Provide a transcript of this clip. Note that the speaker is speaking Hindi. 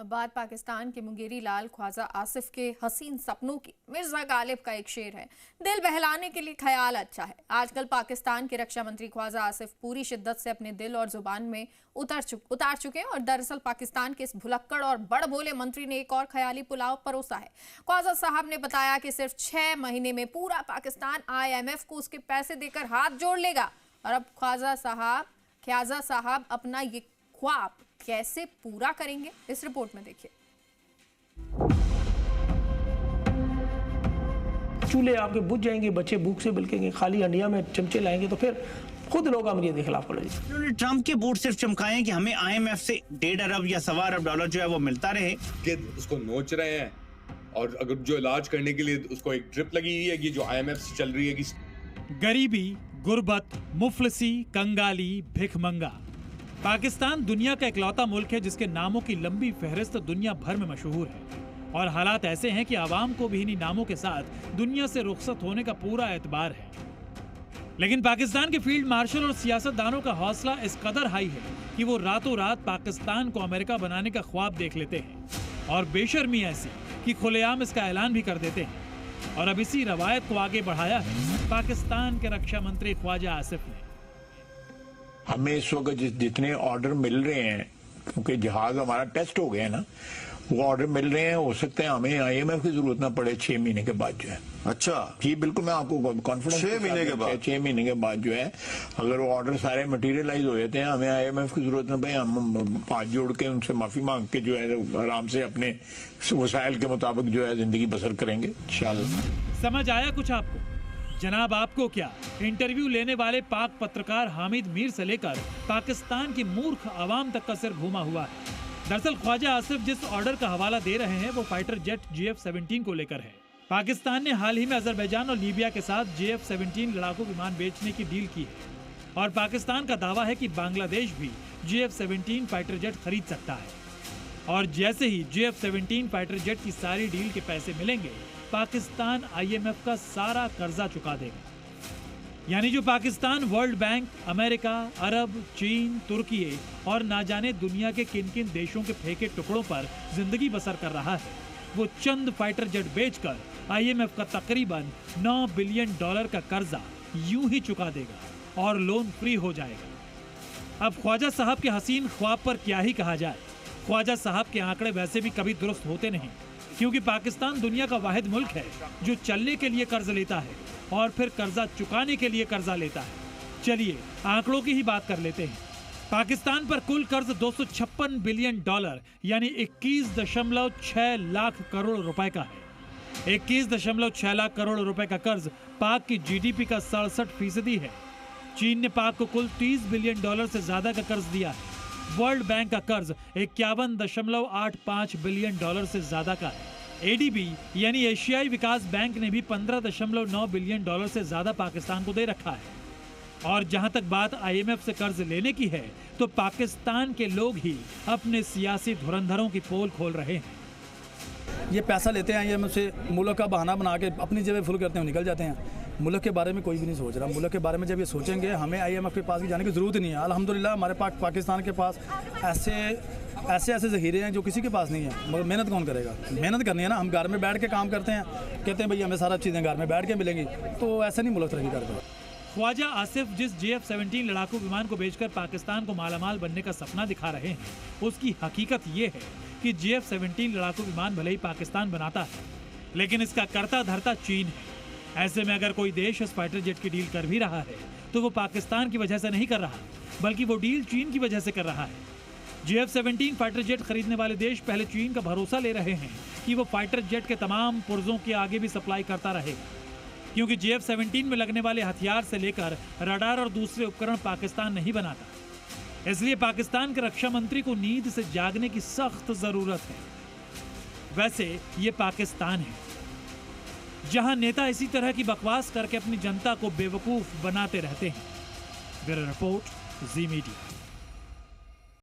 बात पाकिस्तान के मुंगेरी लाल ख्वाजा आसिफ के हसीन सपनों की। मिर्जा गालिब का एक शेर है, दिल बहलाने के लिए ख्याल अच्छा है। आजकल पाकिस्तान के रक्षा मंत्री ख्वाजा आसिफ पूरी शिद्दत से अपने दिल और जुबान में उतार चुके हैं और दरअसल पाकिस्तान के इस भुलक्कड़ और बड़ भोले मंत्री ने एक और ख्याली पुलाव परोसा है। ख्वाजा साहब ने बताया कि सिर्फ 6 महीने में पूरा पाकिस्तान IMF को उसके पैसे देकर हाथ जोड़ लेगा। और अब ख्वाजा साहब अपना ये ख्वाब कैसे पूरा करेंगे, इस रिपोर्ट में देखिए। चूल्हे आपके बुझ जाएंगे, बच्चे भूख से बिलकेंगे, खाली हंडिया में चमचे लाएंगे तो फिर खुद लोग अमरीत के खिलाफ खड़े। उन्होंने ट्रंप के बूट सिर्फ चमकाए कि हमें IMF से 1.5 अरब या $1.25 अरब जो है वो मिलता रहे। कि उसको नोच रहे हैं और अगर जो इलाज करने के लिए उसको एक ड्रिप लगी हुई है कि जो IMF से चल रही है कि गरीबी, गुर्बत, मुफलिसी, कंगाली, भिखमंगा। पाकिस्तान दुनिया का इकलौता मुल्क है जिसके नामों की लंबी फहरिस्त दुनिया भर में मशहूर है और हालात ऐसे हैं कि आवाम को भी इन्हीं नामों के साथ दुनिया से रुखसत होने का पूरा एतबार है। लेकिन पाकिस्तान के फील्ड मार्शल और सियासतदानों का हौसला इस कदर हाई है कि वो रातों रात पाकिस्तान को अमेरिका बनाने का ख्वाब देख लेते हैं और बेशर्मी ऐसी कि खुलेआम इसका ऐलान भी कर देते हैं। और अब इसी रवायत को आगे बढ़ाया है पाकिस्तान के रक्षा मंत्री ख्वाजा आसिफ ने। हमें इस वक्त जितने ऑर्डर मिल रहे हैं, क्योंकि जहाज हमारा टेस्ट हो गया है ना, वो ऑर्डर मिल रहे हैं, हो सकते हैं हमें IMF की जरूरत ना पड़े 6 महीने के बाद जो है। अच्छा जी बिल्कुल, मैं आपको कॉन्फिडेंस 6 महीने के बाद 6 महीने के बाद जो है अगर वो ऑर्डर सारे मटेरियलाइज हो जाते हैं, हमें IMF की जरूरत ना पड़े, हम हाथ जोड़ के उनसे माफी मांग के जो है आराम से अपने वसाइल के मुताबिक जो है जिंदगी बसर करेंगे इंशाल्लाह। समझ आया कुछ आपको? जनाब आपको क्या, इंटरव्यू लेने वाले पाक पत्रकार हामिद मीर से लेकर पाकिस्तान की मूर्ख आवाम तक का सिर घूमा हुआ है। दरअसल ख्वाजा आसिफ जिस ऑर्डर का हवाला दे रहे हैं वो फाइटर जेट GF-17 को लेकर है। पाकिस्तान ने हाल ही में अजरबैजान और लीबिया के साथ GF-17 लड़ाकू विमान बेचने की डील की है और पाकिस्तान का दावा है कि बांग्लादेश भी GF-17 फाइटर जेट खरीद सकता है। और जैसे ही GF-17 फाइटर जेट की सारी डील के पैसे मिलेंगे, पाकिस्तान IMF का सारा कर्जा चुका देगा। यानी जो पाकिस्तान वर्ल्ड बैंक, अमेरिका, अरब, चीन, तुर्की और ना जाने दुनिया के किन किन देशों के फेंके टुकड़ों पर जिंदगी बसर कर रहा है, वो चंद फाइटर जेट बेचकर IMF का तकरीबन $9 बिलियन का कर्जा यूं ही चुका देगा और लोन फ्री हो जाएगा। अब ख्वाजा साहब के हसीन ख्वाब पर क्या ही कहा जाए। ख्वाजा साहब के आंकड़े वैसे भी कभी दुरुस्त होते नहीं, क्योंकि पाकिस्तान दुनिया का वाहिद मुल्क है जो चलने के लिए कर्ज लेता है और फिर कर्जा चुकाने के लिए कर्जा लेता है। चलिए आंकड़ों की ही बात कर लेते हैं। पाकिस्तान पर कुल कर्ज $256 बिलियन यानी 21.6 लाख करोड़ रुपए का है। 21.6 लाख करोड़ रुपए का कर्ज पाक की GDP का 67% है। चीन ने पाक को कुल $30 बिलियन से ज्यादा का कर्ज दिया है। वर्ल्ड बैंक का कर्ज 51.85 बिलियन से ज्यादा का है। ADB यानी एशियाई विकास बैंक ने भी $15.9 बिलियन से ज्यादा पाकिस्तान को दे रखा है। और जहां तक बात IMF से कर्ज लेने की है, तो पाकिस्तान के लोग ही अपने सियासी धुरंधरों की पोल खोल रहे हैं। ये पैसा लेते हैं IMF से, मुल्क का बहाना बना के अपनी जेबें फुल करते हैं, निकल जाते हैं। मुल्क के बारे में कोई भी नहीं सोच रहा। मुल्क के बारे में जब ये सोचेंगे, हमें IMF के पास भी जाने की ज़रूरत नहीं है। अल्हम्दुलिल्लाह हमारे पाकिस्तान के पास ऐसे ज़ख़ीरे हैं जो किसी के पास नहीं है। मगर मेहनत कौन करेगा? मेहनत करनी है ना। हम घर में बैठ के काम करते हैं, कहते हैं भाई हमें सारा चीज़ें घर में बैठ के मिलेंगी, तो ऐसे नहीं मुल्क तरक्की करता। ख्वाजा आसिफ जिस GF-17 लड़ाकू विमान को बेचकर पाकिस्तान को मालामाल बनने का सपना दिखा रहे हैं, उसकी हकीकत ये है कि GF-17 लड़ाकू विमान भले ही पाकिस्तान बनाता है, लेकिन इसका करता धरता चीन है। ऐसे में अगर कोई देश इस फाइटर जेट की डील कर भी रहा है, तो वो पाकिस्तान की वजह से नहीं कर रहा, बल्कि वो डील चीन की वजह से कर रहा है। GF-17 फाइटर जेट खरीदने वाले देश पहले चीन का भरोसा ले रहे हैं कि वो फाइटर जेट के तमाम पुर्जों के आगे भी सप्लाई करता रहेगा, क्योंकि GF-17 में लगने वाले हथियार से लेकर रडार और दूसरे उपकरण पाकिस्तान नहीं बनाता। इसलिए पाकिस्तान के रक्षा मंत्री को नींद से जागने की सख्त जरूरत है। वैसे ये पाकिस्तान है जहां नेता इसी तरह की बकवास करके अपनी जनता को बेवकूफ बनाते रहते हैं। ब्यूरो रिपोर्ट, जी मीडिया।